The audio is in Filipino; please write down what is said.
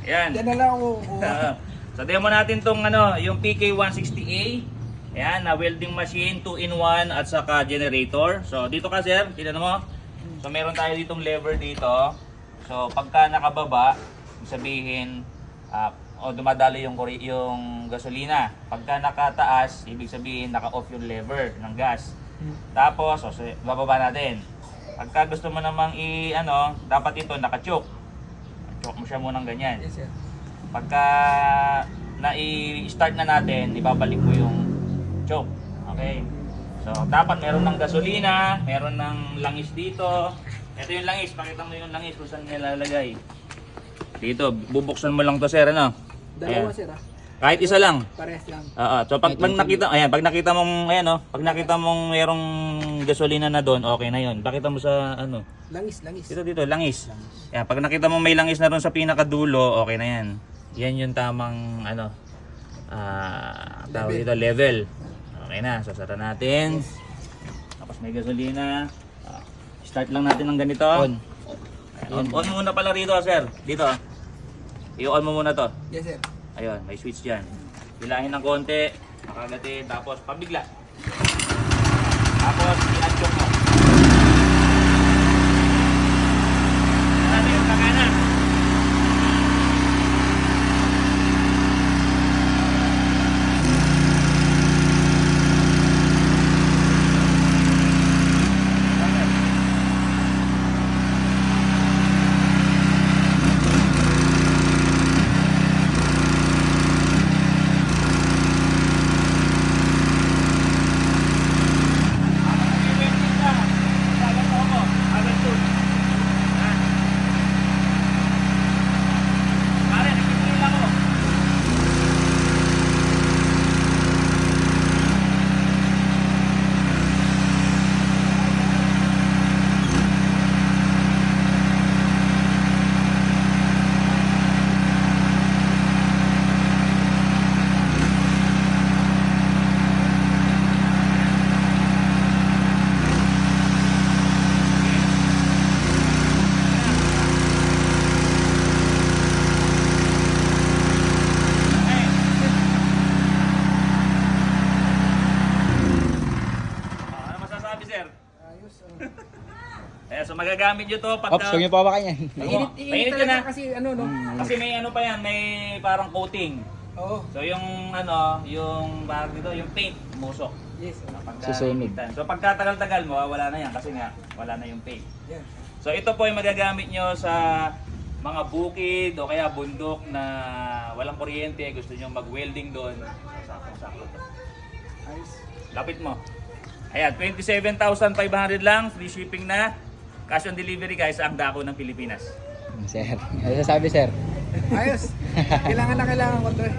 Yan. Yan na lang ako kukuha. So demo natin tong ano, yung PK160A. Ayan, na welding machine, 2-in-1 at saka generator. So dito ka sir, tignan mo. So meron tayo ditong lever dito. So pagka nakababa, sabihin dumadalo yung gasolina. Pagka nakataas, ibig sabihin naka-off yung lever ng gas. Tapos, bababa natin. Pagka gusto mo namang dapat ito naka-choke. Choke mo siya munang ganyan. Yes, sir. Pagka na-i-start na natin, ibabalik mo yung choke. Okay? So, dapat meron ng gasolina, meron ng langis dito. Ito yung langis, pakita mo yung langis kung saan nilalagay. Dito, bubuksan mo lang to sir, ano? Dalawa, sir, Kahit isa lang. Parehas lang. So pag nakita mong pag nakita mong merong gasolina na doon, okay na 'yon. Pakita mo sa ano? Langis. Dito, langis. Yan, pag nakita mo may langis na doon sa pinakadulo, okay na 'yan. Yan yung tamang tawag dito, level. Okay na, sasara natin. Tapos may gasolina. Start lang natin ng ganito. On muna pala rito, sir. Dito. I-on mo muna 'to. Yes, sir. Ayun, may switch dyan. Hilahin ng konti, makagatin, tapos pabigla. Tapos i-adjust mo. Ano yung kakana? So magagamit nyo to pagka... Ops, huwag niyo pa hawakan yan. Mainit yun ha. Kasi no? Kasi may pa yan, may parang coating. Oo. So yung yung parang dito, yung paint, musok. Yes, sir. Susunod. So pagkatagal-tagal mo, wala na yan kasi nga wala na yung paint. Yan. So ito po yung magagamit nyo sa mga bukid o kaya bundok na walang kuryente, gusto nyo mag-welding doon. Sakto-sakto to. Ayos. Lapit mo. Ayan, 27,500 lang, free shipping na. Cash on delivery guys, ang dako ng Pilipinas. Sir, ano sasabi sir? Ayos. Kailangan ko to eh.